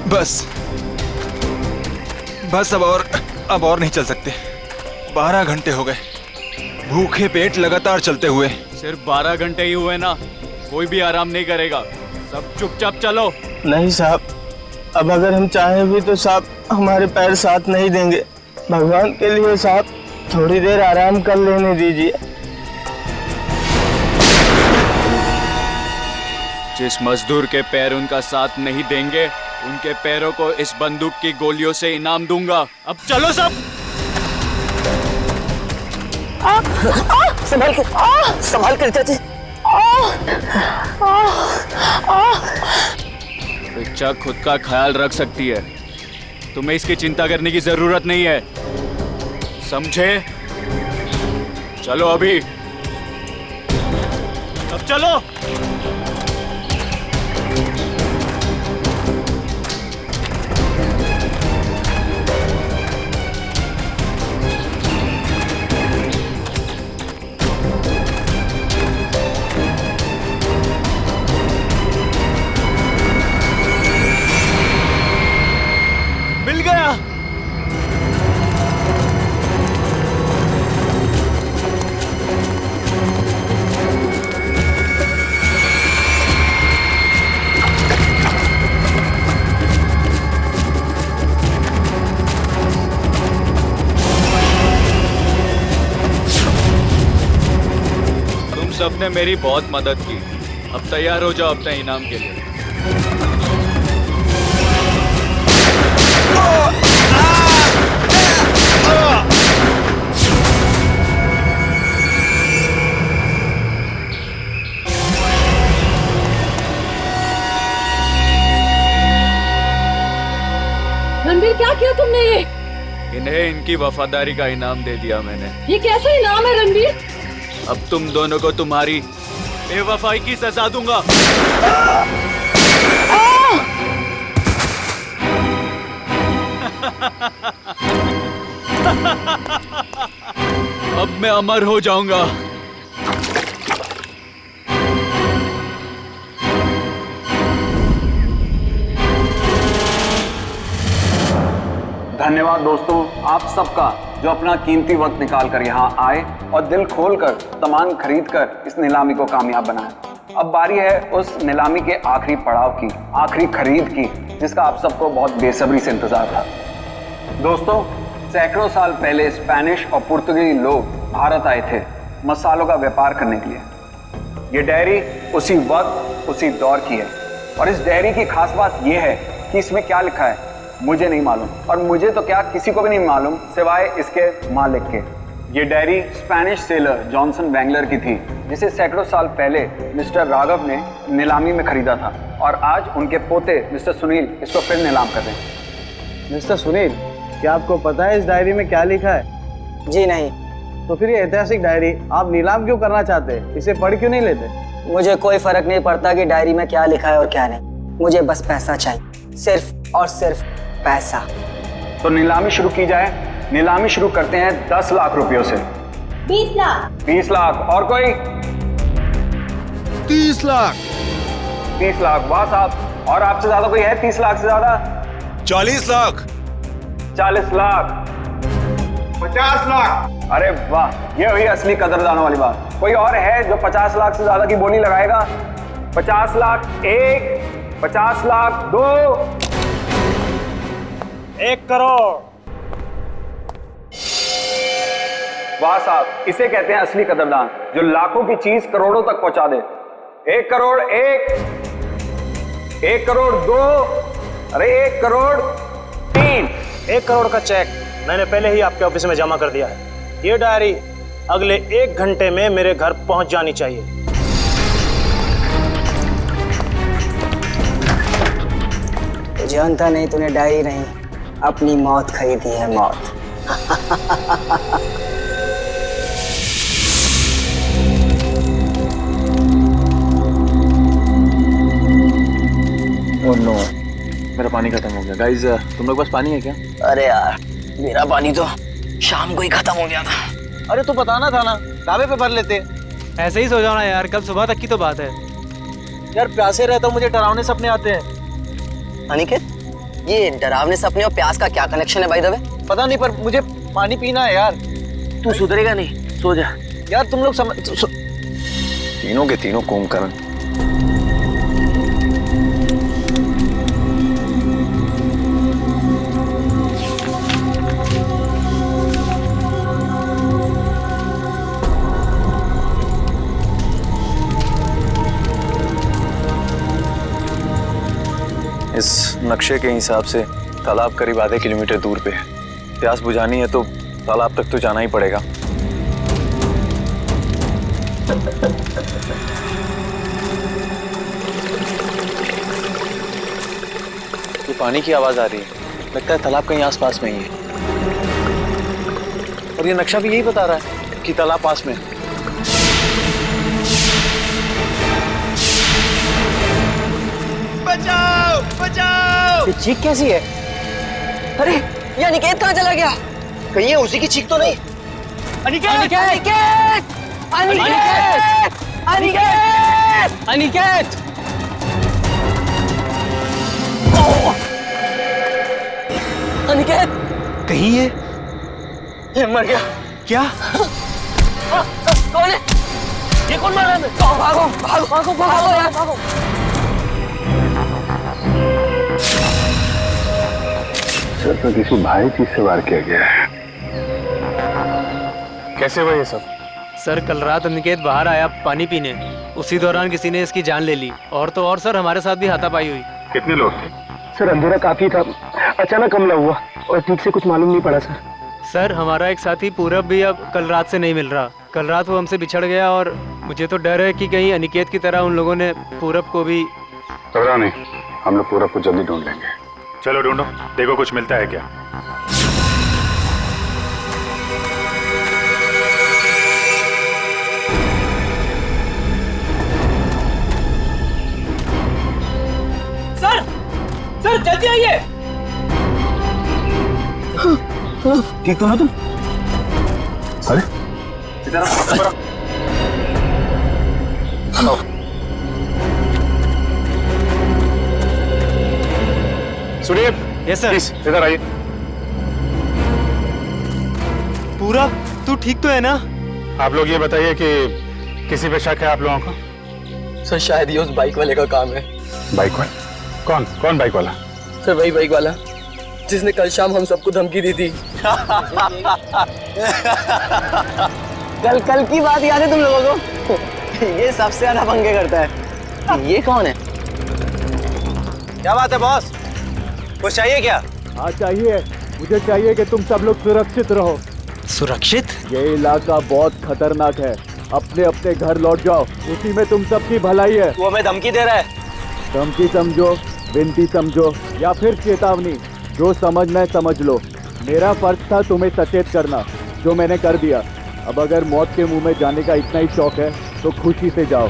बस बस अब और नहीं चल सकते। 12 घंटे हो गए भूखे पेट लगातार चलते हुए। सिर्फ 12 घंटे ही हुए ना, कोई भी आराम नहीं करेगा। सब चुपचाप चलो। नहीं साहब, अब अगर हम चाहें भी तो साहब हमारे पैर साथ नहीं देंगे। भगवान के लिए साहब थोड़ी देर आराम कर लेने दीजिए। जिस मजदूर के पैर उनका साथ नहीं देंगे, उनके पैरों को इस बंदूक की गोलियों से इनाम दूंगा। अब चलो सब। संभाल कर चाची। रिचा खुद का ख्याल रख सकती है, तुम्हें इसकी चिंता करने की जरूरत नहीं है, समझे? चलो अभी, अब चलो। मिल गया। तुम सबने मेरी बहुत मदद की, अब तैयार हो जाओ अपने इनाम के लिए। रणबीर, क्या किया तुमने ये? इन्हें इनकी वफादारी का इनाम दे दिया मैंने। ये कैसा इनाम है रणबीर? अब तुम दोनों को तुम्हारी बेवफाई की सजा दूंगा। अब मैं अमर हो जाऊंगा। धन्यवाद दोस्तों आप सबका जो अपना कीमती वक्त निकाल कर यहाँ आए और दिल खोलकर सामान खरीद कर इस नीलामी को कामयाब बनाया। अब बारी है उस नीलामी के आखिरी पड़ाव की, आखिरी खरीद की, जिसका आप सबको बहुत बेसब्री से इंतजार था। दोस्तों, सैकड़ों साल पहले स्पेनिश और पुर्तगाली लोग भारत आए थे मसालों का व्यापार करने के लिए। ये डायरी उसी वक्त उसी दौर की है और इस डायरी की खास बात यह है कि इसमें क्या लिखा है मुझे नहीं मालूम, और मुझे तो क्या किसी को भी नहीं मालूम सिवाय इसके मालिक के। ये डायरी स्पेनिश सेलर जॉनसन वैंगलर की थी, जिसे सैकड़ों साल पहले मिस्टर राघव ने नीलामी में खरीदा था और आज उनके पोते मिस्टर सुनील इसको फिर नीलाम कर रहे हैं। मिस्टर सुनील, क्या आपको पता है इस डायरी में क्या लिखा है? जी नहीं। तो फिर ये ऐतिहासिक डायरी आप नीलाम क्यों करना चाहते हैं? इसे पढ़ क्यों नहीं लेते? मुझे कोई फर्क नहीं पड़ता कि डायरी में क्या लिखा है और क्या नहीं, मुझे बस पैसा चाहिए, सिर्फ और सिर्फ पैसा। तो नीलामी शुरू की जाए। नीलामी शुरू करते हैं 10 लाख रुपयों से। 20 लाख। 20 लाख। और कोई? 30 लाख। 30 लाख। वाह साहब। और आपसे ज्यादा कोई है? 30 लाख से ज्यादा? 40 लाख। 40 लाख। 50 लाख। अरे वाह, ये हुई असली कदरदानों वाली बात। कोई और है जो 50 लाख से ज्यादा की बोली लगाएगा? 50 लाख 1, 50 लाख 2, 1 करोड़। वाह साहब, इसे कहते हैं असली कदरदान, जो लाखों की चीज करोड़ों तक पहुंचा दे। 1 करोड़ 1, 1 करोड़ 2, अरे 1 करोड़ 3। 1 करोड़ का चेक मैंने पहले ही आपके ऑफिस में जमा कर दिया है। ये डायरी अगले 1 घंटे में मेरे घर पहुंच जानी चाहिए। जानता नहीं तूने डायरी नहीं, अपनी मौत खरीदी है, मौत। ओह नो, मेरा पानी खत्म हो गया। गाइस, तुम लोग पास पानी है क्या? अरे यार, मेरा पानी तो शाम को ही खत्म हो गया था। अरे तो बताना था ना, ढाबे पे भर लेते। ऐसे ही सो जाओ ना यार, कल सुबह तक की तो बात है। यार प्यासे रहता हूँ, मुझे डरावने सपने आते हैं। अनिकेत, ये डरावने सपने और प्यास का क्या कनेक्शन है भाई दवे? पता नहीं, पर मुझे पानी पीना है यार। तू सुधरेगा नहीं, सो जा। यार तुम लोग तीनों के तीनों कुंभकर्ण। इस नक्शे के हिसाब से तालाब करीब आधे किलोमीटर दूर पे है। प्यास बुझानी है तो तालाब तक तो जाना ही पड़ेगा। ये पानी की आवाज आ रही है, लगता है तालाब कहीं आसपास में ही है। और ये नक्शा भी यही बता रहा है कि तालाब पास में है। बचाओ बचाओ! ये चीख कैसी है? अरे ये अनिकेत कहाँ चला गया? कहीं ये उसी की चीख तो नहीं? अनिकेत! अनिकेत! अनिकेत! अनिकेत! अनिकेत! अनिकेत! कहीं ये मर गया। क्या? कौन है? ये कौन मार रहा है? भागो भागो भागो भागो यार भागो! सर तो किसी भारी चीज से वार किया गया है। कैसे हुआ ये सब? सर कल रात अनिकेत बाहर आया पानी पीने, उसी दौरान किसी ने इसकी जान ले ली। और तो और सर हमारे साथ भी हाथापाई हुई। कितने लोग थे? सर अंधेरा काफी था, अचानक हमला हुआ और ठीक से कुछ मालूम नहीं पड़ा सर। सर हमारा एक साथी पूरब भी अब कल रात से नहीं मिल रहा। कल रात वो हमसे बिछड़ गया और मुझे तो डर है कि कहीं अनिकेत की तरह उन लोगों ने पूरब को भी। घबराओ नहीं, हम लोग पूरब को जल्दी ढूंढ लेंगे। चलो ढूंढो, देखो कुछ मिलता है क्या। सर सर जल्दी आइए। ठीक तो ना तुम? अरे सुरेश, यस सर। प्लीज इधर आइए। पूरब तू ठीक तो है ना? आप लोग ये बताइए कि किसी पे शक है आप लोगों को? सर शायद ये उस बाइक वाले का काम है। बाइक वाला? कौन कौन बाइक वाला? सर वही बाइक वाला जिसने कल शाम हम सबको धमकी दी थी। कल की बात याद है तुम लोगों को? ये सबसे ज्यादा पंगे करता है। ये कौन है? क्या बात है बॉस, कुछ चाहिए क्या? हाँ चाहिए, मुझे चाहिए कि तुम सब लोग सुरक्षित रहो। सुरक्षित? ये इलाका बहुत खतरनाक है, अपने अपने घर लौट जाओ, उसी में तुम सबकी भलाई है। वो हमें धमकी दे रहा है। धमकी समझो, विनती समझो या फिर चेतावनी, जो समझना है समझ लो। मेरा फर्ज था तुम्हें सचेत करना, जो मैंने कर दिया। अब अगर मौत के मुंह में जाने का इतना ही शौक है तो खुशी से जाओ।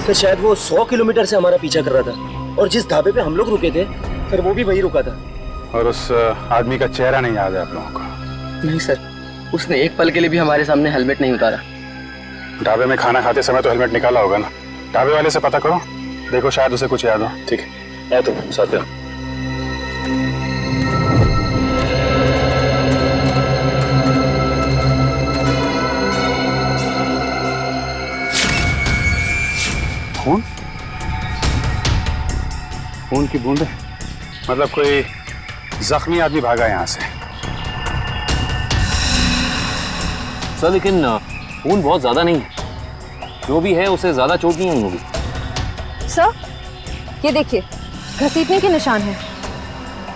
सर शायद वो 100 किलोमीटर से हमारा पीछा कर रहा था और जिस ढाबे पे हम लोग रुके थे सर वो भी वही रुका था। और उस आदमी का चेहरा नहीं याद है आप लोगों को? नहीं सर, उसने एक पल के लिए भी हमारे सामने हेलमेट नहीं उतारा। ढाबे में खाना खाते समय तो हेलमेट निकाला होगा ना? ढाबे वाले से पता करो, देखो शायद उसे कुछ याद हो। ठीक है, मैं तो साथ में। खून? खून की बूंदें? मतलब कोई जख्मी आदमी भागा यहाँ से। सर लेकिन खून बहुत ज्यादा नहीं है, जो भी है उसे ज्यादा चोट नहीं आई होगी। सर ये देखिए घसीटने के निशान हैं।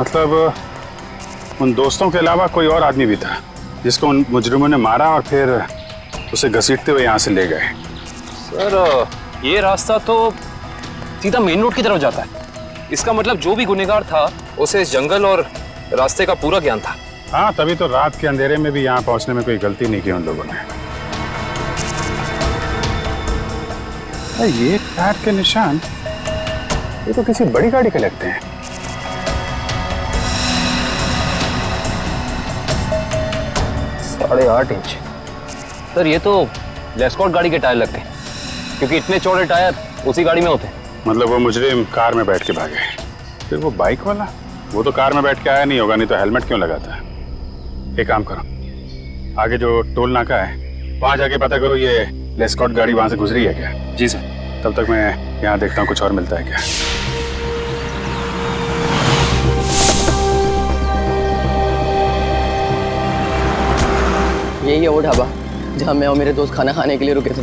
मतलब उन दोस्तों के अलावा कोई और आदमी भी था जिसको उन मुजरिमों ने मारा और फिर उसे घसीटते हुए यहाँ से ले गए। सर ये रास्ता तो सीधा मेन रोड की तरफ जाता है। इसका मतलब जो भी गुनहगार था उसे इस जंगल और रास्ते का पूरा ज्ञान था। हाँ, तभी तो रात के अंधेरे में भी यहाँ पहुँचने में कोई गलती नहीं की उन लोगों ने। ये टायर के निशान, ये तो किसी बड़ी गाड़ी के लगते हैं। साढ़े 8 इंच। सर ये तो लेस्कॉट गाड़ी के टायर लगते हैं, क्योंकि इतने चौड़े टायर उसी गाड़ी में होते हैं। मतलब वो मुजरिम कार में बैठ के भागे, फिर वो बाइक वाला? वो तो कार में बैठ के आया नहीं होगा, नहीं तो हेलमेट क्यों लगाता है। एक काम करो, आगे जो टोल नाका है वहां जाके पता करो ये लेस्कॉट गाड़ी वहां से गुजरी है क्या। जी सर। तब तक मैं यहाँ देखता हूँ कुछ और मिलता है क्या। यही है वो ढाबा जहाँ मैं और मेरे दोस्त खाना खाने के लिए रुके थे।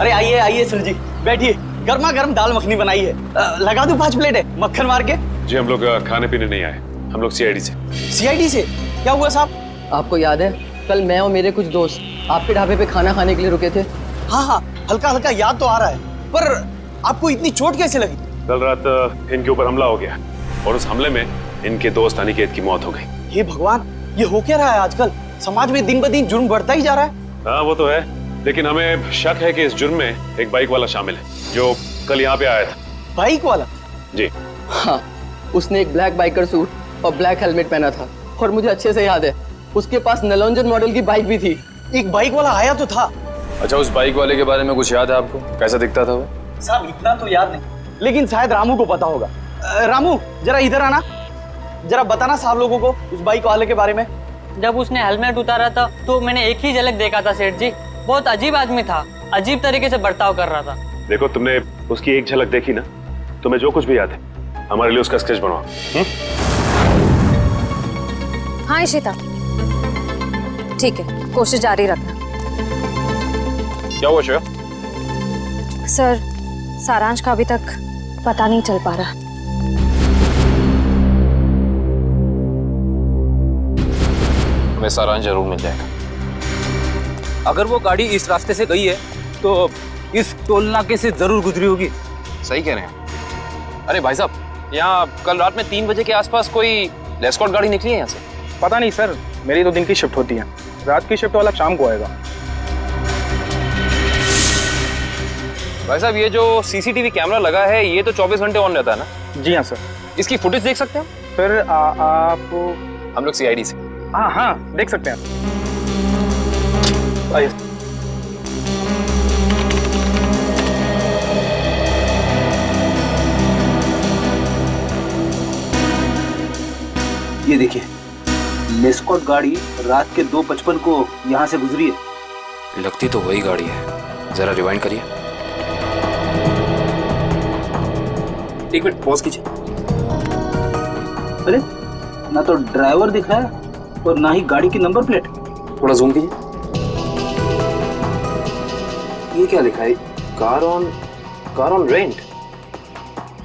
अरे आइए आइए सर जी, बैठिए। गर्मा गर्म दाल मखनी बनाई है, लगा दूं 5 प्लेट है मक्खन मार के। जी हम लोग खाने पीने नहीं आए, हम लोग सीआईडी से। सीआईडी से? क्या हुआ साहब? आपको याद है कल मैं और मेरे कुछ दोस्त आपके ढाबे पे खाना खाने के लिए रुके थे? हाँ हाँ, हल्का हल्का याद तो आ रहा है, पर आपको इतनी चोट कैसे लगी? कल रात इनके ऊपर हमला हो गया और उस हमले में इनके दोस्त अनिकेत की मौत हो गई। हे भगवान, ये हो क्या रहा है आजकल? समाज में दिन ब दिन जुर्म बढ़ता ही जा रहा है। हाँ वो तो है, लेकिन हमें शक है कि इस जुर्म में एक बाइक वाला शामिल है जो कल यहाँ पे आया था। बाइक वाला? जी हाँ, उसने एक ब्लैक बाइकर सूट और ब्लैक हेलमेट पहना था और मुझे अच्छे से याद है उसके पास नलोंजन मॉडल की बाइक भी थी। एक बाइक वाला आया तो था। अच्छा, उस बाइक वाले के बारे में कुछ याद है आपको? कैसा दिखता था वो? साहब इतना तो याद नहीं, लेकिन शायद रामू को पता होगा। रामू जरा इधर आना, जरा बताना साहब लोगों को उस बाइक वाले के बारे में। जब उसने हेलमेट उतारा था तो मैंने एक ही झलक देखा था सेठ जी। बहुत अजीब आदमी था, अजीब तरीके से बर्ताव कर रहा था। देखो, तुमने उसकी एक झलक देखी ना, तुम्हें जो कुछ भी याद है हमारे लिए उसका स्केच बनवाओ। हाँ इशिता, ठीक है, कोशिश जारी रखना। क्या हुआ श्रेया? सर, सारांश का अभी तक पता नहीं चल पा रहा। हमें सारांश जरूर मिल जाएगा। अगर वो गाड़ी इस रास्ते से गई है तो इस टोल नाके से जरूर गुजरी होगी। सही कह रहे हैं। अरे भाई साहब, यहाँ कल रात में 3 बजे के आसपास कोई लेस्कॉट गाड़ी निकली है यहाँ से? पता नहीं सर, मेरी तो दिन की शिफ्ट होती है, रात की शिफ्ट वाला शाम को आएगा। भाई साहब, ये जो सीसीटीवी कैमरा लगा है ये तो 24 घंटे ऑन रहता है ना? जी हाँ सर। इसकी फुटेज देख सकते हैं सर आप? हम लोग सीआईडी से। हाँ हाँ, देख सकते हैं। आइए। ये देखिए, लेस्कॉट गाड़ी रात के 2:55 को यहाँ से गुजरी है। लगती तो वही गाड़ी है, जरा रिवाइंड करिए। एक मिनट पॉज कीजिए। अरे, ना तो ड्राइवर दिख रहा है और ना ही गाड़ी की नंबर प्लेट। थोड़ा जूम कीजिए। ये क्या लिखा है? Car on rent.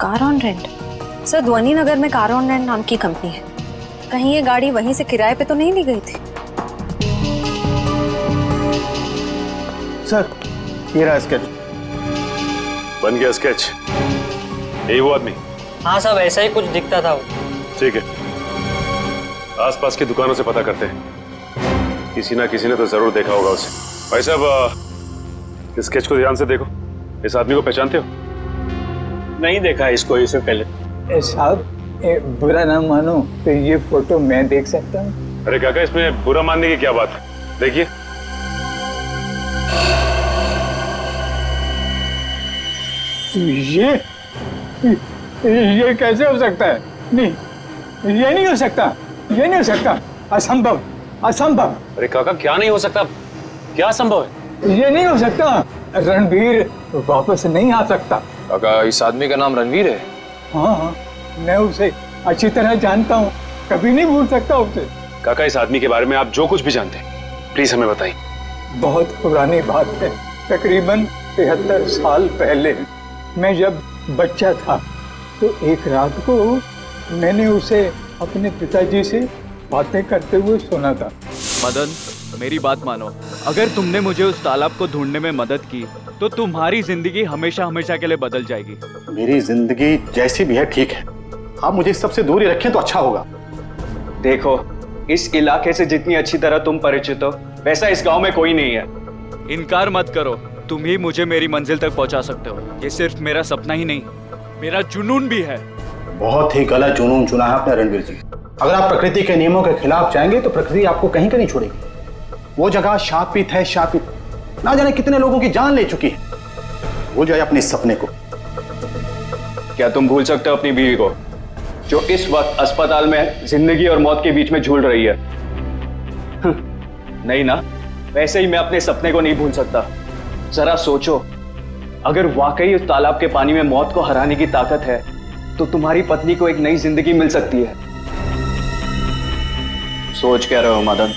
Car on rent? Sir, ध्वनि नगर में कार ऑन रेंट नाम की कंपनी है। कहीं ये गाड़ी वहीं से किराए पे तो नहीं ली गई थी? सर, ये रहा स्केच। बन गया स्केच? यही वो आदमी? हाँ साहब, ऐसा ही कुछ दिखता था वो। ठीक है, आसपास की दुकानों से पता करते हैं, किसी ना किसी ने तो जरूर देखा होगा उसे। भाई साहब, इस स्केच को ध्यान से देखो, इस आदमी को पहचानते हो? नहीं देखा इसको इससे पहले। साहब, बुरा ना मानो तो ये फोटो मैं देख सकता हूँ? अरे काका, इसमें बुरा मानने की क्या बात है? देखिए। ये कैसे हो सकता है? नहीं, ये नहीं हो सकता, ये नहीं हो सकता, असंभव, असंभव। अरे काका, क्या नहीं हो सकता? क्या संभव है? ये नहीं हो सकता, रणवीर वापस नहीं आ सकता। काका, इस आदमी का नाम रणवीर है? हाँ हाँ, मैं उसे अच्छी तरह जानता हूँ, कभी नहीं भूल सकता उसे। काका, इस आदमी के बारे में आप जो कुछ भी जानते हैं प्लीज हमें बताइए। बहुत पुरानी बात है, तकरीबन 73 साल पहले मैं जब बच्चा था तो एक रात को मैंने उसे अपने पिताजी से बातें करते हुए सुना था। मदन, मेरी बात मानो, अगर तुमने मुझे उस तालाब को ढूंढने में मदद की तो तुम्हारी जिंदगी हमेशा हमेशा के लिए बदल जाएगी। मेरी जिंदगी जैसी भी है ठीक है, आप मुझे इस सबसे दूर ही रखें तो अच्छा होगा। देखो, इस इलाके से जितनी अच्छी तरह तुम परिचित हो वैसा इस गांव में कोई नहीं है। इनकार मत करो, तुम ही मुझे मेरी मंजिल तक पहुंचा सकते हो। ये सिर्फ मेरा सपना ही नहीं, मेरा जुनून भी है। बहुत ही गलत जुनून चुना है आपने रणवीर जी। अगर आप प्रकृति के नियमों के खिलाफ जाएंगे तो प्रकृति आपको कहीं का नहीं छोड़ेगी। वो जगह शापित है, शापित, ना जाने कितने लोगों की जान ले चुकी है। भूल जाए अपने इस सपने को। क्या तुम भूल सकते हो अपनी बीवी को, जो इस वक्त अस्पताल में जिंदगी और मौत के बीच में झूल रही है? नहीं ना? वैसे ही मैं अपने सपने को नहीं भूल सकता। जरा सोचो, अगर वाकई उस तालाब के पानी में मौत को हराने की ताकत है तो तुम्हारी पत्नी को एक नई जिंदगी मिल सकती है। सोच क्या रहे हो मदन?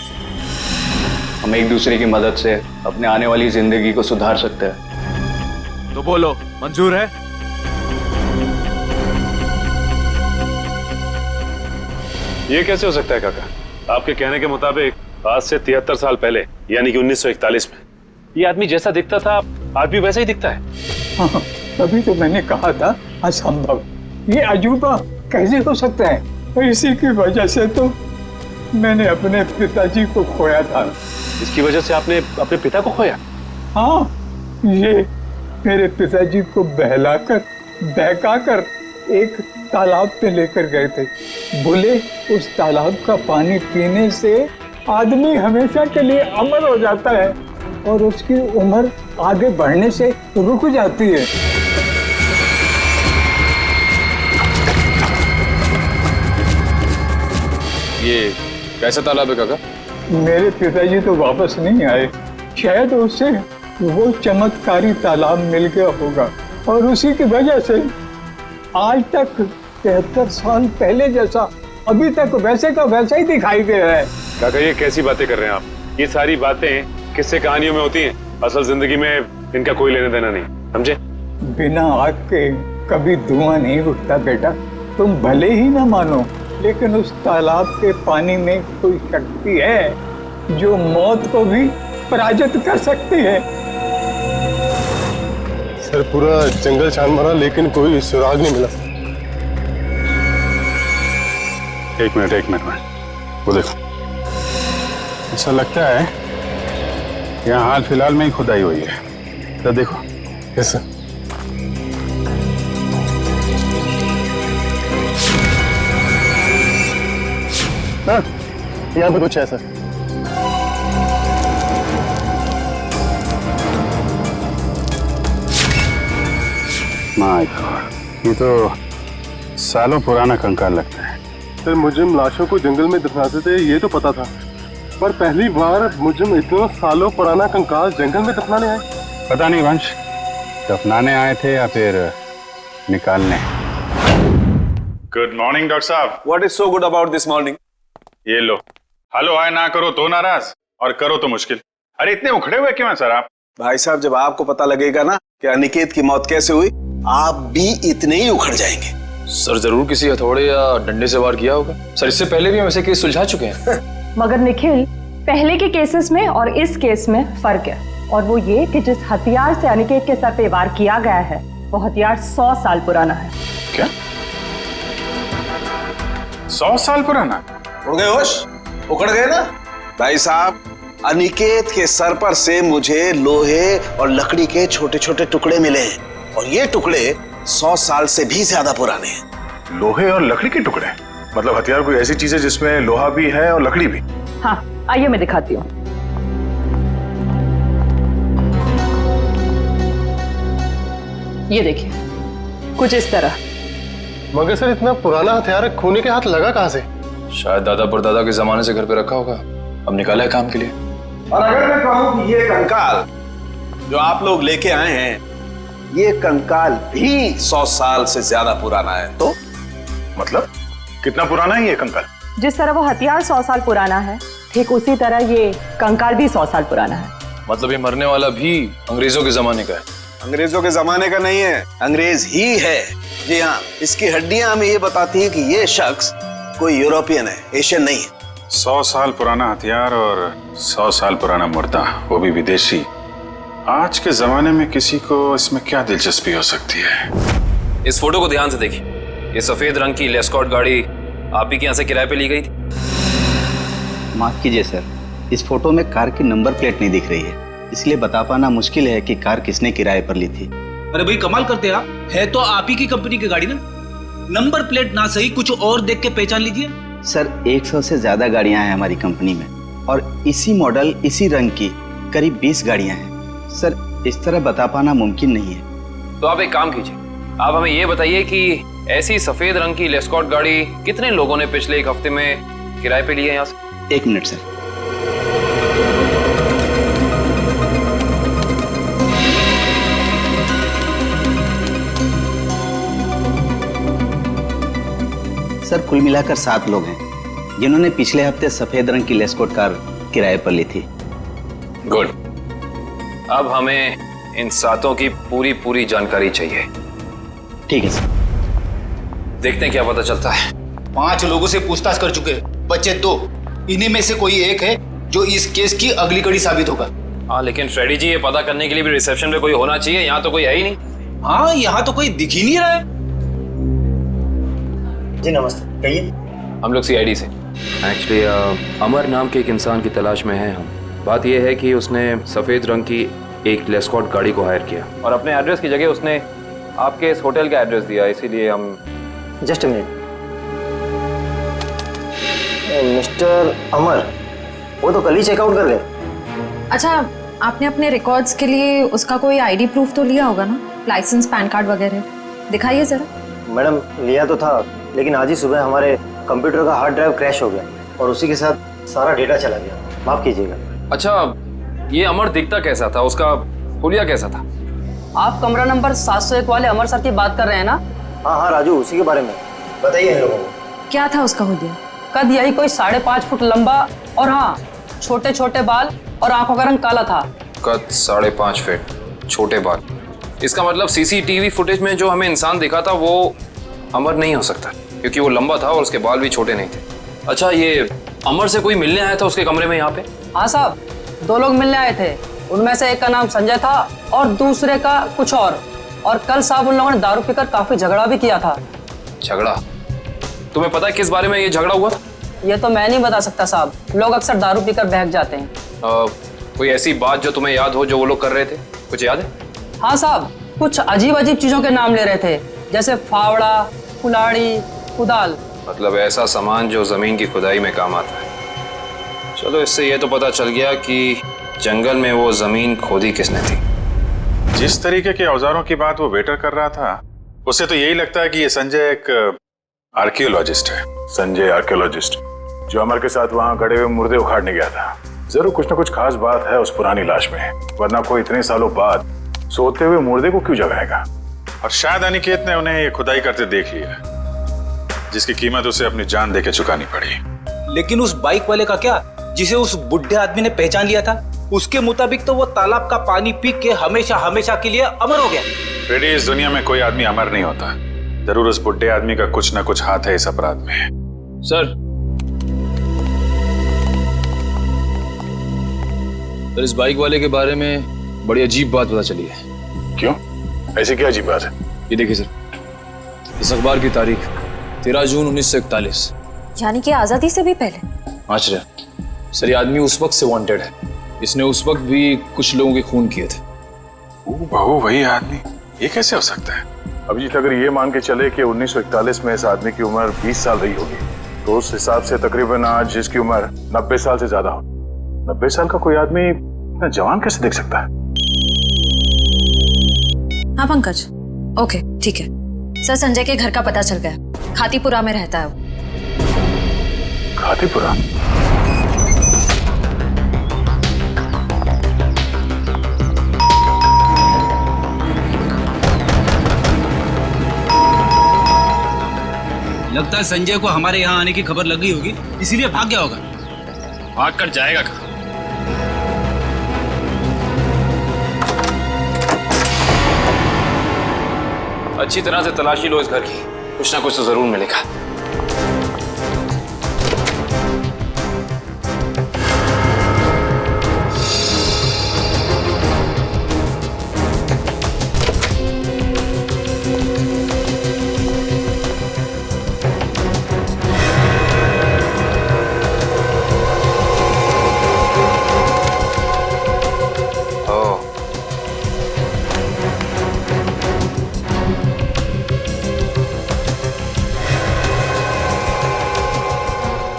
हम एक दूसरे की मदद से अपने आने वाली जिंदगी को सुधार सकते हैं। तो बोलो, मंजूर है? ये कैसे हो सकता है काका? आपके कहने के मुताबिक आज से 73 साल पहले यानी कि 1941 में ये आदमी जैसा दिखता था आज भी वैसा ही दिखता है। हाँ, तभी तो मैंने कहा था असंभव, ये अजूबा कैसे हो सकता है? और इसी की वजह से तो मैंने अपने पिताजी को खोया था। इसकी वजह से आपने अपने पिता को खोया? हाँ, ये मेरे पिताजी को बहकाकर एक तालाब पे लेकर गए थे। बोले उस तालाब का पानी पीने से आदमी हमेशा के लिए अमर हो जाता है और उसकी उम्र आगे बढ़ने से रुक जाती है। ये कैसा तालाब है काका? मेरे पिताजी तो वापस नहीं आए, शायद उसे वो चमत्कारी तालाब मिल गया होगा और उसी की वजह से आज तक 73 साल पहले जैसा अभी तक वैसे का वैसा ही दिखाई दे रहा है। काका ये कैसी बातें कर रहे हैं आप? ये सारी बातें किस्से कहानियों में होती हैं, असल जिंदगी में इनका कोई लेना देना नहीं, समझे? बिना आग के कभी धुआं नहीं उठता बेटा। तुम भले ही ना मानो, लेकिन उस तालाब के पानी में कोई शक्ति है जो मौत को भी पराजित कर सकती है। सर पूरा जंगल छान मारा लेकिन कोई सुराग नहीं मिला। एक मिनट वो देखो, ऐसा लगता है यहाँ हाल फिलहाल में ही खुदाई हुई है। तो देखो। Yes sir. हाँ, यहाँ पे कुछ है सर। माय गॉड, ये तो सालों पुराना कंकाल लगता है। सर मुजरिम लाशों को जंगल में दफनाते थे ये तो पता था, पर पहली बार मुजरिम इतना सालों पुराना कंकाल जंगल में दफनाने आए। पता नहीं वंश, दफनाने आए थे या फिर निकालने। गुड मॉर्निंग डॉक्टर साहब। What is so good about this morning? ये लो, हेलो हाय ना करो तो नाराज और करो तो मुश्किल। अरे इतने उखड़े हुए क्यों हैं सर आप? भाई साहब, जब आपको पता लगेगा ना कि अनिकेत की मौत कैसे हुई, आप भी इतने ही उखड़ जाएंगे। सर जरूर किसी हथौड़े या डंडे से वार किया होगा। सर इससे पहले भी हम ऐसे केस सुलझा चुके हैं। मगर निखिल, पहले के केसेस में और इस केस में फर्क है, और वो ये कि जिस हथियार से अनिकेत के सर पे वार किया गया है वो हथियार 100 साल पुराना है। क्या? 100 साल पुराना? उड़ गए होश? उखड़ गए ना? भाई साहब, अनिकेत के सर पर से मुझे लोहे और लकड़ी के छोटे छोटे टुकड़े मिले हैं और ये टुकड़े 100 साल से भी ज्यादा पुराने हैं। लोहे और लकड़ी के टुकड़े? मतलब हथियार कोई ऐसी चीज है जिसमें लोहा भी है और लकड़ी भी? हाँ, आइए मैं दिखाती हूँ। ये देखिए, कुछ इस तरह। मगर सर इतना पुराना हथियार खूनी के हाथ लगा कहाँ से? शायद दादा परदादा के जमाने से घर पे रखा होगा, अब निकाला है काम के लिए। और अगर मैं कहूं कि ये कंकाल जो आप लोग लेके आए हैं, ये कंकाल भी 100 साल से ज्यादा पुराना है, तो मतलब कितना पुराना है ये कंकाल? जिस तरह वो हथियार 100 साल पुराना है, ठीक उसी तरह ये कंकाल भी 100 साल पुराना है। मतलब ये मरने वाला भी अंग्रेजों के जमाने का है? अंग्रेजों के जमाने का नहीं है, अंग्रेज ही है। जी हाँ, इसकी हड्डियां हमें ये बताती है कि ये शख्स कोई यूरोपियन है, एशियन नहीं है। 100 साल पुराना हथियार और 100 साल पुराना मुर्दा, वो भी विदेशी। आज के जमाने में किसी को इसमें क्या दिलचस्पी हो सकती है? इस फोटो को ध्यान से देखिए। ये सफेद रंग की लेस्कॉट गाड़ी आप ही के यहाँ से किराए पे ली गई थी? माफ कीजिए सर, इस फोटो में कार की नंबर प्लेट नहीं दिख रही है, इसलिए बता पाना मुश्किल है कि कार किसने किराए पर ली थी। अरे भाई कमाल करते आप, है तो आप ही की कंपनी की गाड़ी ना, नंबर प्लेट ना सही कुछ और देख के पहचान लीजिए। सर 100 से ज्यादा गाड़ियां हैं हमारी कंपनी में और इसी मॉडल इसी रंग की करीब 20 गाड़ियां हैं। सर इस तरह बता पाना मुमकिन नहीं है। तो आप एक काम कीजिए, आप हमें ये बताइए कि ऐसी सफेद रंग की लेस्कॉट गाड़ी कितने लोगों ने पिछले एक हफ्ते में किराए पे ली है यहाँ से? 1 मिनट सर। सर कुल मिलाकर 7 लोग हैं जिन्होंने पिछले हफ्ते सफेद रंग की लेस्कॉट कार किराए पर ली थी। गुड। अब हमें इन 7 की पूरी जानकारी चाहिए। ठीक है सर। देखते हैं क्या पता चलता है। 5 लोगों से पूछताछ कर चुके, बचे 2। इन्हीं में से कोई एक है जो इस केस की अगली कड़ी साबित होगा। हाँ, लेकिन फ्रेडी जी, ये पता करने के लिए भी रिसेप्शन पे कोई होना चाहिए। यहाँ तो कोई है ही नहीं। हाँ, यहाँ तो कोई दिख ही नहीं रहा है। जी नमस्ते, कहिए। हम लोग CID से। एक्चुअली अमर नाम के एक इंसान की तलाश में हैं हम। बात यह है कि उसने सफ़ेद रंग की एक लेस्कॉट गाड़ी को हायर किया और अपने एड्रेस की जगह उसने आपके इस होटल का एड्रेस दिया, इसीलिए हम। Just a minute. मिस्टर अमर, वो तो कल ही चेकआउट कर गए। अच्छा, आपने अपने रिकॉर्ड्स के लिए उसका कोई ID प्रूफ तो लिया होगा ना? लाइसेंस, पैन कार्ड वगैरह दिखाइए जरा। मैडम, लिया तो था, लेकिन आज ही सुबह हमारे कंप्यूटर का हार्ड ड्राइव क्रैश हो गया और उसी के साथ सारा डेटा चला गया। माफ कीजिएगा। अच्छा, ये अमर दिखता कैसा था? उसका हुलिया कैसा था? आप कमरा नंबर 701 वाले अमर सर की बात कर रहे हैं ना? हाँ राजू, उसी के बारे में बताइए इन लोगों को। क्या था उसका हुलिया? कद यही कोई 5.5 फुट लंबा और हाँ, छोटे छोटे बाल और आंखों का रंग काला था। कद 5.5 फीट, छोटे बाल। इसका मतलब CCTV फुटेज में जो हमें इंसान दिखा था वो अमर नहीं हो सकता, क्योंकि वो लंबा था और उसके बाल भी छोटे नहीं थे। अच्छा, ये अमर से कोई मिलने आया था उसके कमरे में यहाँ पे? हाँ साहब, 2 लोग मिलने आए थे। उनमें से एक का नाम संजय था और दूसरे का कुछ और कल साहब उन लोगों ने दारू पीकर काफी झगड़ा भी किया था। झगड़ा? तुम्हें पता है किस बारे में ये झगड़ा हुआ था? ये तो मैं नहीं बता सकता साहब, लोग अक्सर दारू पीकर बहक जाते हैं। कोई ऐसी बात जो तुम्हें याद हो जो वो लोग कर रहे थे? कुछ याद है? हाँ साहब, कुछ अजीब अजीब चीजों के नाम ले रहे थे, जैसे फावड़ा, कुल्हाड़ी, कुदाल। मतलब ऐसा सामान जो जमीन की खुदाई में काम आता है। चलो, इससे ये तो पता चल गया कि जंगल में वो जमीन खोदी किसने थी। जिस तरीके के औजारों की बात वो वेटर कर रहा था, उससे तो यही लगता है कि ये संजय एक आर्कियोलॉजिस्ट है। संजय आर्कियोलॉजिस्ट जो अमर के साथ वहाँ गड़े हुए मुर्दे उखाड़ने गया था। जरूर कुछ न कुछ खास बात है उस पुरानी लाश में, वरना कोई इतने सालों बाद सोते हुए मुर्दे को क्यों जगाएगा? और शायद अनिकेत ने उन्हें ये खुदाई करते देख लिया, जिसकी कीमत उसे अपनी जान देके चुकानी पड़ी। लेकिन उस बाइक वाले का क्या, जिसे उस बुढ़े आदमी ने पहचान लिया था? उसके मुताबिक तो वो तालाब का पानी पी के हमेशा हमेशा के लिए अमर हो गया। फ्रेडी, इस दुनिया में कोई आदमी अमर नहीं होता। जरूर उस बुढ़े आदमी का कुछ ना कुछ हाथ है इस अपराध में। सर, इस बाइक वाले के बारे में बड़ी अजीब बात पता चली है। क्यों? ऐसी क्या अजीब बात है? ये देखिए सर, इस अखबार की तारीख 13 जून 1941, यानी कि आजादी से भी पहले। आश्चर्य सर, ये आदमी उस वक्त से वांटेड है। इसने उस वक्त भी कुछ लोगों के खून किए थे। बहू, वही आदमी? ये कैसे हो सकता है? अभिजीत, अगर ये मान के चले कि 1941 में इस आदमी की उम्र 20 साल रही होगी, तो उस हिसाब से तकरीबन आज जिसकी उम्र 90 साल से ज्यादा हो, 90 साल का कोई आदमी इतना जवान कैसे दिख सकता है? हाँ पंकज, ओके ठीक है सर। संजय के घर का पता चल गया, खातीपुरा में रहता है वो। खातीपुरा? लगता है संजय को हमारे यहाँ आने की खबर लग गई होगी, इसीलिए भाग गया होगा। भाग कर जाएगा कहाँ? अच्छी तरह से तलाशी लो इस घर की, कुछ ना कुछ तो जरूर मिलेगा।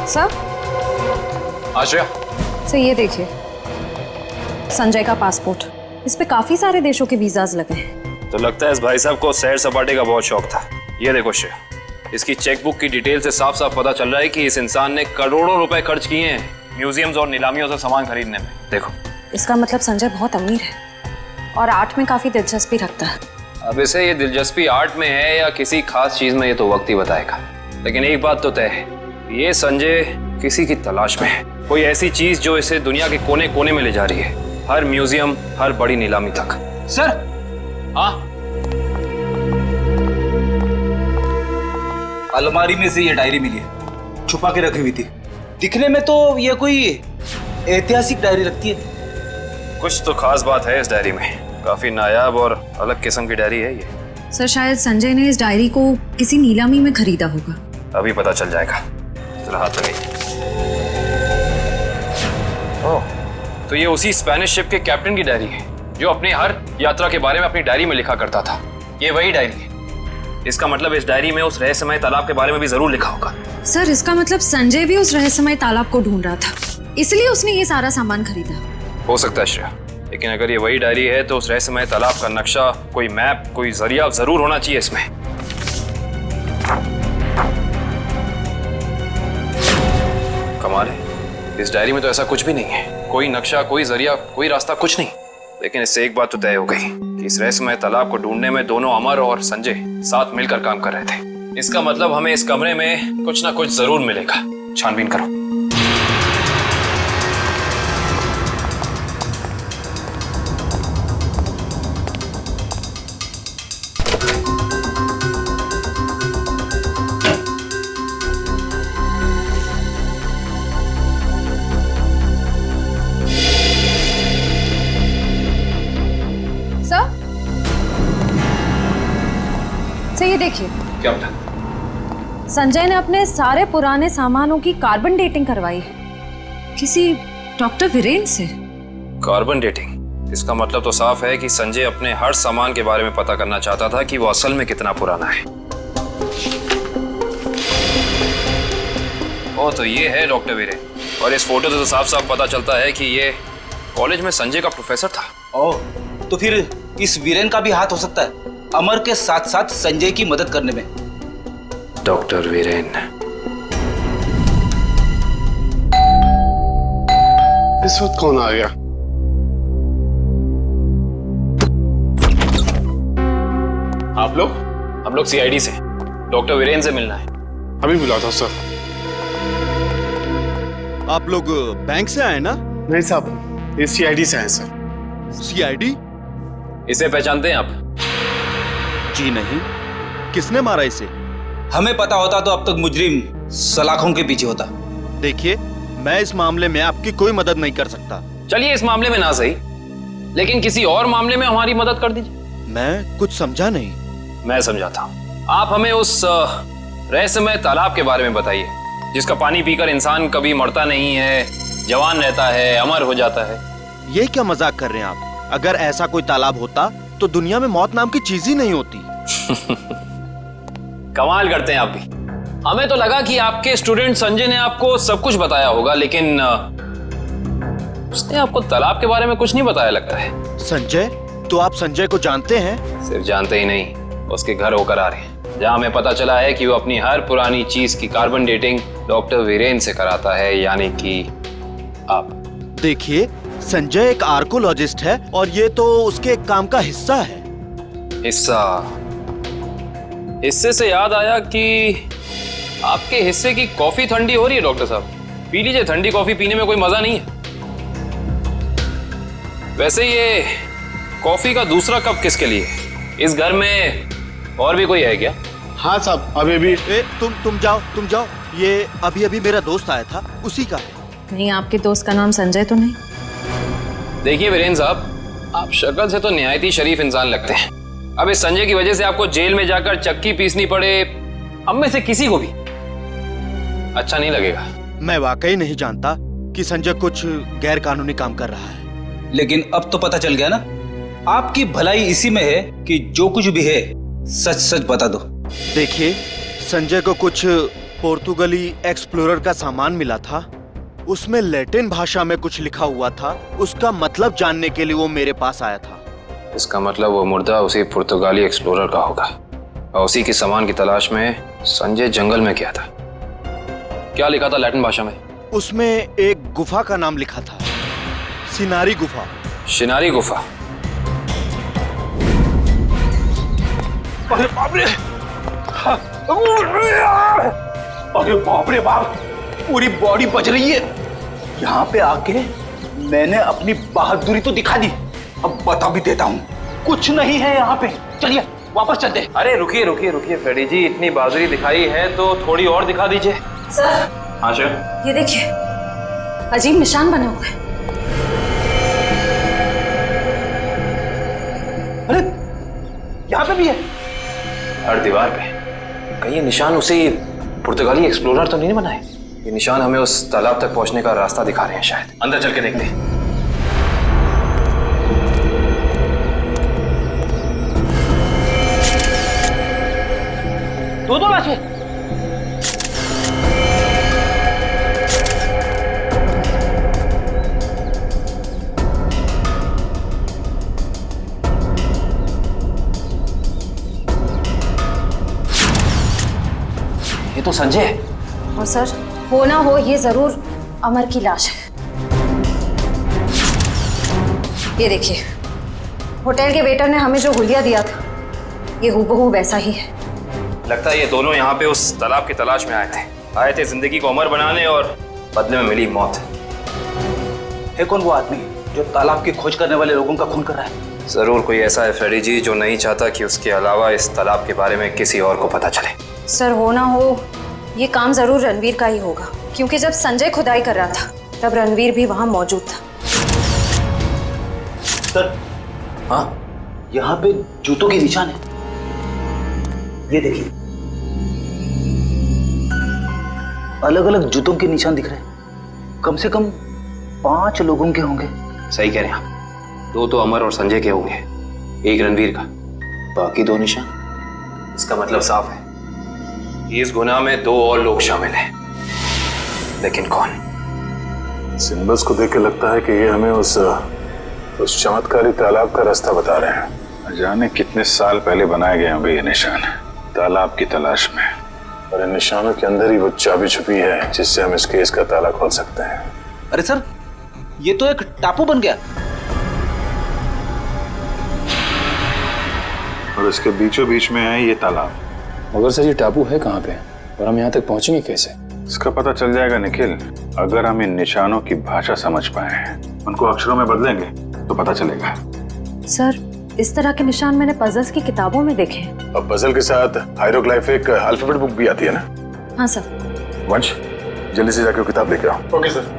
सर, आश्रया, सर ये देखिए, संजय का पासपोर्ट। इस पे काफी सारे देशों के वीजाज लगे हैं। तो लगता है इस भाई साहब को सैर सपाटे का बहुत शौक था। ये देखो श्रेया, इसकी चेकबुक की डिटेल से साफ साफ पता चल रहा है कि इस इंसान ने करोड़ों रुपए खर्च किए हैं म्यूजियम्स और नीलामियों से सामान खरीदने में। देखो, इसका मतलब संजय बहुत अमीर है और आर्ट में काफी दिलचस्पी रखता है। अब इसे ये दिलचस्पी आर्ट में है या किसी खास चीज में, ये तो वक्त ही बताएगा। लेकिन एक बात तो तय है, ये संजय किसी की तलाश में है, कोई ऐसी चीज जो इसे दुनिया के कोने कोने में ले जा रही है, हर म्यूजियम, हर बड़ी नीलामी तक। सर, हाँ, अलमारी में से ये डायरी मिली है, छुपा के रखी हुई थी। दिखने में तो ये कोई ऐतिहासिक डायरी लगती है। कुछ तो खास बात है इस डायरी में, काफी नायाब और अलग किस्म की डायरी है ये। सर, शायद संजय ने इस डायरी को किसी नीलामी में खरीदा होगा। अभी पता चल जाएगा, जरा हाथ लगाइए। ओह, तो ये उसी स्पेनिश शिप के कैप्टन की डायरी है जो अपनी हर यात्रा के बारे में अपनी डायरी में लिखा करता था। ये वही डायरी है। इसका मतलब इस डायरी में उस रहस्यमय तालाब के बारे में भी जरूर लिखा होगा। सर, इसका मतलब संजय भी उस रहस्यमय तालाब को ढूंढ रहा था, इसलिए उसने ये सारा सामान खरीदा। हो सकता है श्रेया, लेकिन अगर ये वही डायरी है तो उस रहस्यमय तालाब का नक्शा, कोई मैप, कोई जरिया जरूर होना चाहिए इसमें। कमाल है, इस डायरी में तो ऐसा कुछ भी नहीं है, कोई नक्शा, कोई जरिया, कोई रास्ता, कुछ नहीं। लेकिन इससे एक बात तो तय हो गई कि इस रहस्यमय तालाब को ढूंढने में दोनों अमर और संजय साथ मिलकर काम कर रहे थे। इसका मतलब हमें इस कमरे में कुछ ना कुछ जरूर मिलेगा। छानबीन करो। ये देखिए, क्या बता? संजय ने अपने सारे पुराने सामानों की कार्बन डेटिंग करवाई है, किसी डॉक्टर वीरेन से। Carbon dating? इसका मतलब तो साफ है कि संजय अपने हर सामान के बारे में पता करना चाहता था कि वो असल में कितना पुराना है। ओ, तो ये है डॉक्टर वीरेन, और इस फोटो से तो साफ साफ पता चलता है कि ये कॉलेज में संजय का प्रोफेसर था। ओह, तो फिर इस वीरेन का भी हाथ हो सकता है अमर के साथ साथ संजय की मदद करने में। डॉक्टर वीरेन। इस वक्त कौन आ गया? आप लोग? हम लोग सीआईडी से, डॉक्टर वीरेन से मिलना है। अभी बुलाता हूं सर। आप लोग बैंक से आए ना? नहीं साहब, ये सीआईडी से आए सर। सीआईडी? इसे पहचानते हैं आप? जी नहीं। किसने मारा इसे? हमें पता होता तो अब तक मुजरिम सलाखों के पीछे होता। देखिए, मैं इस मामले में आपकी कोई मदद नहीं कर सकता। चलिए, इस मामले में ना सही, लेकिन किसी और मामले में हमारी मदद कर दीजिए। मैं कुछ समझा नहीं। मैं समझाता हूँ। आप हमें उस रहस्यमय तालाब के बारे में बताइए, जिसका पानी पीकर इंसान कभी मरता नहीं है, जवान रहता है, अमर हो जाता है। ये क्या मजाक कर रहे हैं आप? अगर ऐसा कोई तालाब होता तो दुनिया में मौत नाम की चीज ही नहीं होती। कमाल करते हैं आप भी। हमें तो लगा कि आपके स्टूडेंट संजय ने आपको सब कुछ बताया होगा, लेकिन उसने आपको तालाब के बारे में कुछ नहीं बताया लगता है। संजय? तो आप संजय को जानते हैं? सिर्फ जानते ही नहीं, उसके घर होकर आ रहे हैं, जहाँ हमें पता चला है कि वो अपनी हर पुरानी चीज की कार्बन डेटिंग डॉक्टर वीरेन से कराता है, यानी कि आप। देखिए, संजय एक आर्कोलॉजिस्ट है और ये तो उसके एक काम का हिस्सा है। हिस्सा? हिस्से से याद आया कि आपके हिस्से की कॉफी ठंडी हो रही है डॉक्टर साहब, पी लीजिए। ठंडी कॉफी पीने में कोई मजा नहीं है। वैसे ये कॉफी का दूसरा कप किसके लिए? इस घर में और भी कोई है क्या? हाँ साहब, अभी भी। तुम जाओ। ये अभी मेरा दोस्त आया था, उसी का है। नहीं, आपके दोस्त का नाम संजय तो नहीं? देखिए वीरेन साहब, आप शक्ल से तो निहायत ही शरीफ इंसान लगते हैं। अब इस संजय की वजह से आपको जेल में जाकर चक्की पीसनी पड़े, हम में से किसी को भी अच्छा नहीं लगेगा। मैं वाकई नहीं जानता कि संजय कुछ गैर कानूनी काम कर रहा है। लेकिन अब तो पता चल गया ना, आपकी भलाई इसी में है कि जो कुछ भी है सच सच बता दो। देखिए, संजय को कुछ पोर्तुगली एक्सप्लोरर का सामान मिला था, उसमें लैटिन भाषा में कुछ लिखा हुआ था। उसका मतलब जानने के लिए वो मेरे पास आया था। इसका मतलब वो मुर्दा उसी पुर्तगाली एक्सप्लोरर का होगा और उसी की सामान की तलाश में संजय जंगल में गया था। क्या लिखा था लैटिन भाषा में? उसमें एक गुफा का नाम लिखा था, सिनारी गुफा। शिनारी गुफा। अरे बाप रे! अरे बाप रे बाप! पूरी बॉडी बज रही है। यहाँ पे आके मैंने अपनी बहादुरी तो दिखा दी, अब बता भी देता हूँ, कुछ नहीं है यहाँ पे। चलिए वापस चलते। अरे रुकिए रुकिए रुकिए फ्रेडी जी, इतनी बहादुरी दिखाई है तो थोड़ी और दिखा दीजिए। सर, हाँ सर। ये देखिए, अजीब निशान बने हुए हैं। अरे यहाँ पे भी है। हर दीवार पे। कहीं ये निशान उसी पुर्तगाली एक्सप्लोरर तो नहीं बनाए? ये निशान हमें उस तालाब तक पहुंचने का रास्ता दिखा रहे हैं शायद। अंदर चल के देखते हैं। दो लाशें। ये तो संजय है। और सर, हो ना हो ये जरूर अमर की लाश है। ये देखिए, होटल के वेटर ने हमें जो हुलिया दिया था, ये हूबहू वैसा ही है। लगता है ये दोनों यहाँ पे उस तालाब की तलाश में आए थे जिंदगी को अमर बनाने और बदले में मिली मौत। है कौन वो आदमी जो तालाब की खोज करने वाले लोगों का खून कर रहा है? जरूर कोई ऐसा है फ्रेडी जी जो नहीं चाहता कि उसके अलावा इस तालाब के बारे में किसी और को पता चले। सर, हो ना हो ये काम जरूर रणवीर का ही होगा, क्योंकि जब संजय खुदाई कर रहा था तब रणवीर भी वहां मौजूद था। सर, हाँ, यहाँ पे जूतों के निशान है। ये देखिए, अलग अलग जूतों के निशान दिख रहे हैं। कम से कम 5 लोगों के होंगे। सही कह रहे हैं आप। 2 तो अमर और संजय के होंगे, 1 रणवीर का, बाकी 2 निशान। इसका मतलब साफ है, इस गुनाह में 2 और लोग शामिल हैं, लेकिन कौन? सिंबल्स को देख के लगता है कि ये हमें उस चमत्कारी तालाब का रास्ता बता रहे हैं। जाने कितने साल पहले बनाए गए होंगे ये निशान, तालाब की तलाश में। और इन निशानों के अंदर ही वो चाबी छुपी है जिससे हम इस केस का ताला खोल सकते हैं। अरे सर, ये तो एक टापू बन गया। और इसके बीचों बीच में है ये तालाब। मगर सर, ये टापू है कहाँ पे और हम यहाँ तक पहुंचेंगे कैसे? इसका पता चल जाएगा निखिल, अगर हम इन निशानों की भाषा समझ पाए, उनको अक्षरों में बदलेंगे तो पता चलेगा। सर, इस तरह के निशान मैंने पजल्स की किताबों में देखे हैं। अब पजल के साथ हायरोग्लाइफिक अल्फाबेट बुक भी आती है ना? हाँ सर। वंश, जल्दी से जाकर किताब लेके आओ। Okay sir.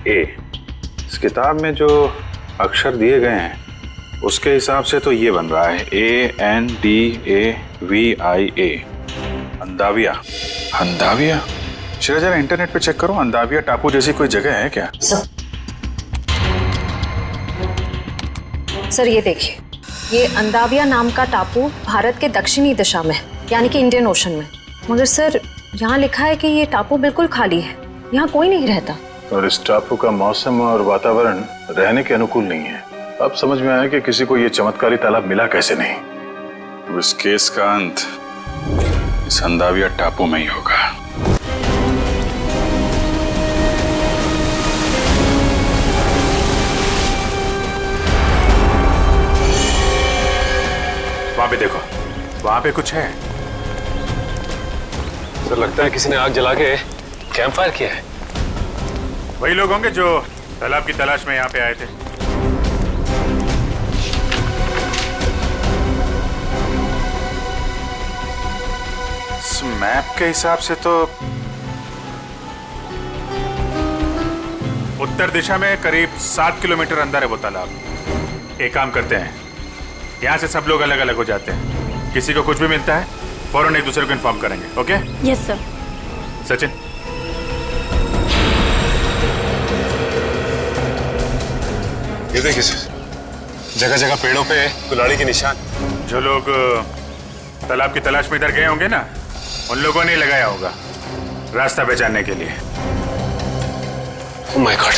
इस किताब में जो अक्षर दिए गए हैं उसके हिसाब से तो ये बन रहा है ANDAVIA, अंदाविया। अंदाविया? चलो जरा इंटरनेट पे चेक करो, अंदाविया टापू जैसी कोई जगह है क्या? सर, ये देखिए, ये अंदाविया नाम का टापू भारत के दक्षिणी दिशा में, यानी कि इंडियन ओशन में। मगर सर, यहाँ लिखा है कि ये टापू बिल्कुल खाली है, यहाँ कोई नहीं रहता। और इस टापू का मौसम और वातावरण रहने के अनुकूल नहीं है। अब समझ में आया कि किसी को ये चमत्कारी तालाब मिला कैसे नहीं। तो इस केस का अंत इस अंदाविया टापू में ही होगा। वहां पे देखो, वहां पे कुछ है। सर, लगता है किसी ने आग जला के कैंप फायर किया है। वही लोग होंगे जो तालाब की तलाश में यहाँ पे आए थे। इस मैप के हिसाब से तो उत्तर दिशा में करीब 7 किलोमीटर अंदर है वो तालाब। एक काम करते हैं, यहाँ से सब लोग अलग अलग हो जाते हैं। किसी को कुछ भी मिलता है फौरन एक दूसरे को इन्फॉर्म करेंगे। ओके? Yes sir. सचिन, ये देखिए सर, जगह जगह पेड़ों पे कुल्हाड़ी के निशान। जो लोग तालाब की तलाश में इधर गए होंगे ना, उन लोगों ने लगाया होगा रास्ता पहचानने के लिए। ओह माय गॉड,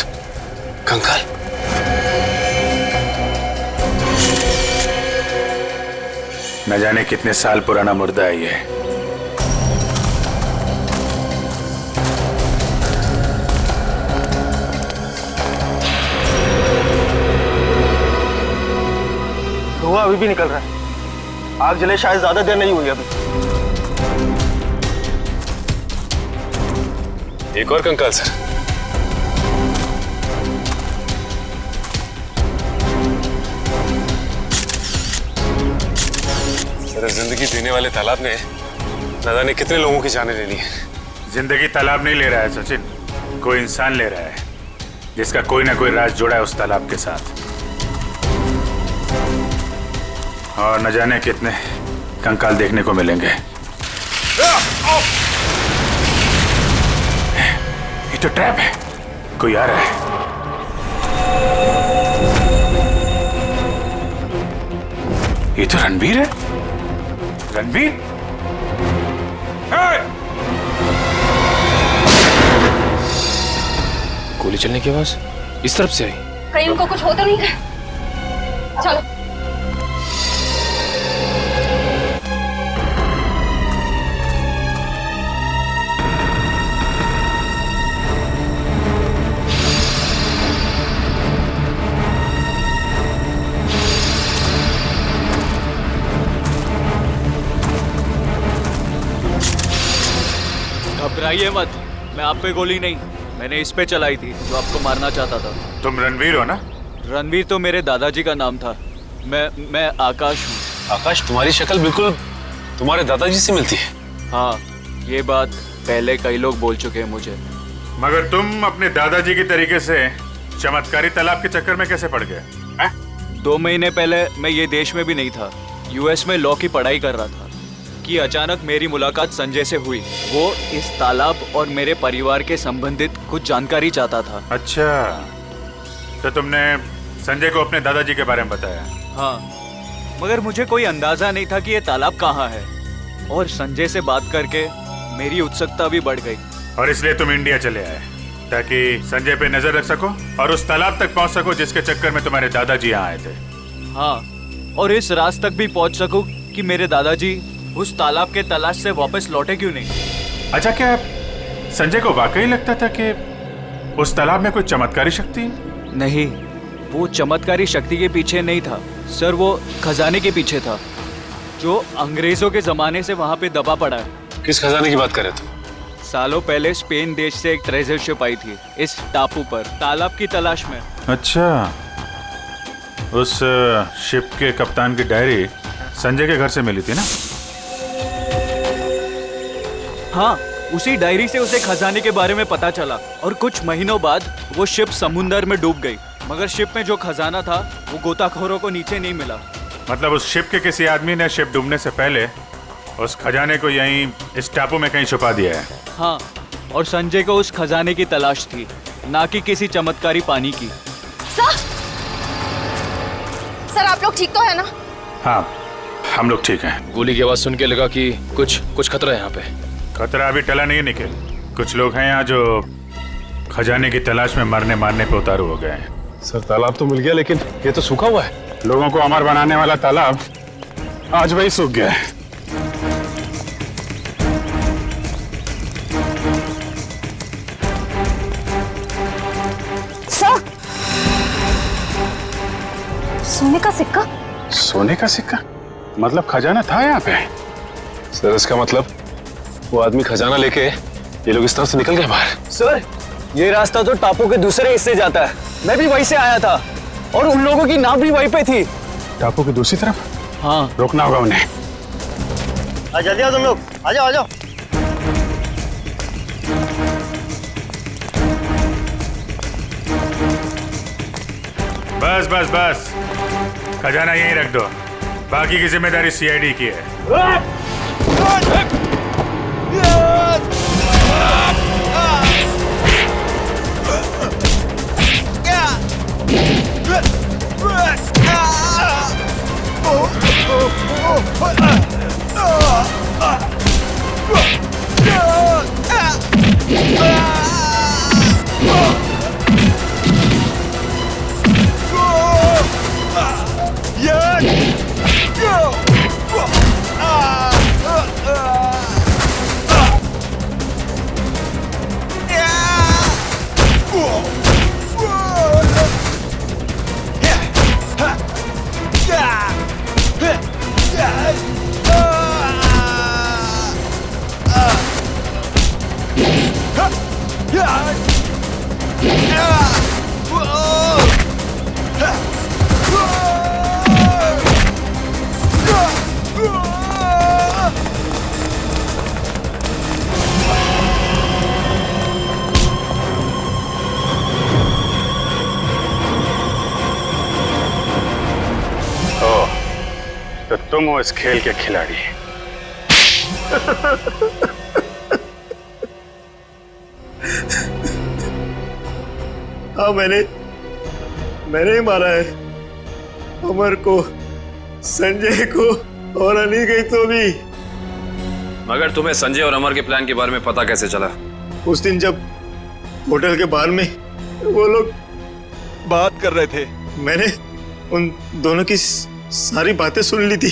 कंकाल। न जाने कितने साल पुराना मुर्दा है ये। धुआं अभी भी निकल रहा है। आग जले शायद ज्यादा देर नहीं हुई अभी। एक और कंकाल सर। सर, जिंदगी देने वाले तालाब ने न जाने कितने लोगों की जानें ले ली है। जिंदगी तालाब नहीं ले रहा है सचिन, कोई इंसान ले रहा है जिसका कोई ना कोई राज जुड़ा है उस तालाब के साथ। और न जाने कितने कंकाल देखने को मिलेंगे। ये तो ट्रैप है, कोई आ रहा है। ये तो रणवीर है। रणवीर, गोली चलने की आवाज इस तरफ से आई। कहीं उनको कुछ हो तो नहीं है? चलो। घबराइए मत, मैं आप पे गोली नहीं, मैंने इस पे चलाई थी जो आपको मारना चाहता था। तुम रणवीर हो ना? रणवीर तो मेरे दादाजी का नाम था। मैं आकाश हूँ। आकाश, तुम्हारी शक्ल बिल्कुल तुम्हारे दादाजी से मिलती है। हाँ, ये बात पहले कई लोग बोल चुके हैं मुझे। मगर तुम अपने दादाजी की तरीके से चमत्कारी तालाब के चक्कर में कैसे पड़ गए? 2 महीने पहले मैं ये देश में भी नहीं था, यूएस में लॉ की पढ़ाई कर रहा था कि अचानक मेरी मुलाकात संजय से हुई। वो इस तालाब और मेरे परिवार के संबंधित कुछ जानकारी चाहता था। अच्छा, तो तुमने संजय को अपने दादाजी के बारे में बताया? हाँ, मगर मुझे कोई अंदाजा नहीं था कि ये तालाब कहाँ है। और संजय से बात करके मेरी उत्सुकता भी बढ़ गई। और इसलिए तुम इंडिया चले आए ताकि संजय पे नजर रख सको और उस तालाब तक पहुंच सको जिसके चक्कर में तुम्हारे दादाजी यहाँ आए थे। हाँ, और इस राज तक भी पहुंच सकूं कि मेरे दादाजी उस तालाब के तलाश से वापस लौटे क्यों नहीं। अच्छा, क्या संजय को वाकई लगता था कि उस तालाब में कोई चमत्कारी शक्ति? नहीं, वो चमत्कारी शक्ति के पीछे नहीं था सर, वो खजाने के पीछे था जो अंग्रेजों के जमाने से वहाँ पे दबा पड़ा है। किस खजाने की बात कर रहे तुम? सालों पहले स्पेन देश से एक ट्रेजर शिप आई थी इस टापू पर तालाब की तलाश में। अच्छा, उस शिप के कप्तान की डायरी संजय के घर से मिली थी ना? हाँ, उसी डायरी से उसे खजाने के बारे में पता चला और कुछ महीनों बाद वो शिप समुंदर में डूब गई। मगर शिप में जो खजाना था वो गोताखोरों को नीचे नहीं मिला। मतलब उस शिप के किसी आदमी ने शिप डूबने से पहले उस खजाने को यहीं इस टापू में कहीं छुपा दिया है। हाँ, और संजय को उस खजाने की तलाश थी, ना कि किसी चमत्कारी पानी की। सर, आप लोग ठीक तो है ना? हाँ, हम लोग ठीक हैं। गोली की आवाज सुन के लगा कि कुछ खतरा है यहाँ पे। खतरा अभी टला नहीं निकल। कुछ लोग हैं यहाँ जो खजाने की तलाश में मरने मारने पे उतारू हो गए हैं। सर, तालाब तो मिल गया लेकिन ये तो सूखा हुआ है। लोगों को अमर बनाने वाला तालाब आज वही सूख गया है। सर, सोने का सिक्का? सोने का सिक्का? मतलब खजाना था यहाँ पे? सर, इसका मतलब वो आदमी खजाना लेके ये लोग इस तरफ से निकल गए बाहर। सर, ये रास्ता तो टापू के दूसरे हिस्से जाता है। मैं भी वहीं से आया था और उन लोगों की नाव भी वहीं पे थी। टापू की दूसरी तरफ? हाँ, रोकना होगा उन्हें। जल्दी आओ तुम लोग, आ जाओ आ जाओ। बस बस बस, खजाना यहीं रख दो, बाकी की जिम्मेदारी सीआईडी की है। Oh! तो तुम हो इस खेल के खिलाड़ी। हाँ, मैंने ही मारा है अमर को, संजय को और अनिकेत को भी। मगर तुम्हें संजय और अमर के प्लान के बारे में पता कैसे चला? उस दिन जब होटल के बाहर में वो लोग बात कर रहे थे, मैंने उन दोनों की सारी बातें सुन ली थी।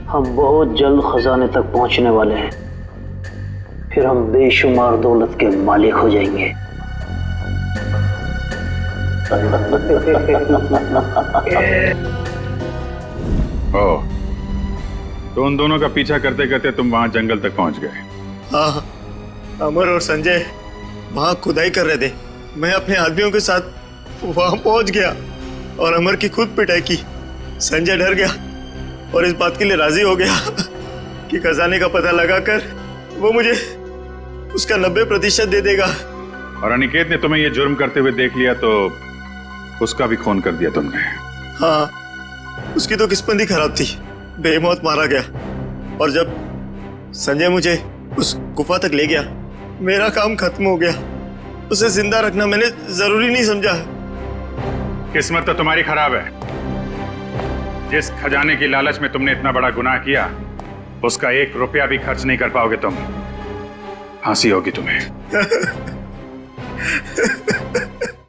हम बहुत जल्द खजाने तक पहुंचने वाले हैं, फिर हम बेशुमार दौलत के मालिक हो जाएंगे। ओ, तो उन दोनों का पीछा करते करते तुम वहां जंगल तक पहुंच गए। हाँ, अमर और संजय वहां खुदाई कर रहे थे। मैं अपने आदमियों के साथ वहां पहुंच गया और अमर की खुद पिटाई की। संजय डर गया और इस बात के लिए राजी हो गया कि खजाने का पता लगाकर वो मुझे उसका 90% दे देगा। और अनिकेत ने तुम्हें ये जुर्म करते हुए देख लिया तो उसका भी खून कर दिया तुमने। हाँ, उसकी तो किस्मत ही खराब थी, बेमौत मारा गया। और जब संजय मुझे उस गुफा तक ले गया, मेरा काम खत्म हो गया। उसे जिंदा रखना मैंने जरूरी नहीं समझा। किस्मत तो तुम्हारी खराब है। जिस खजाने की लालच में तुमने इतना बड़ा गुनाह किया, उसका 1 रुपया भी खर्च नहीं कर पाओगे तुम। फांसी होगी तुम्हें।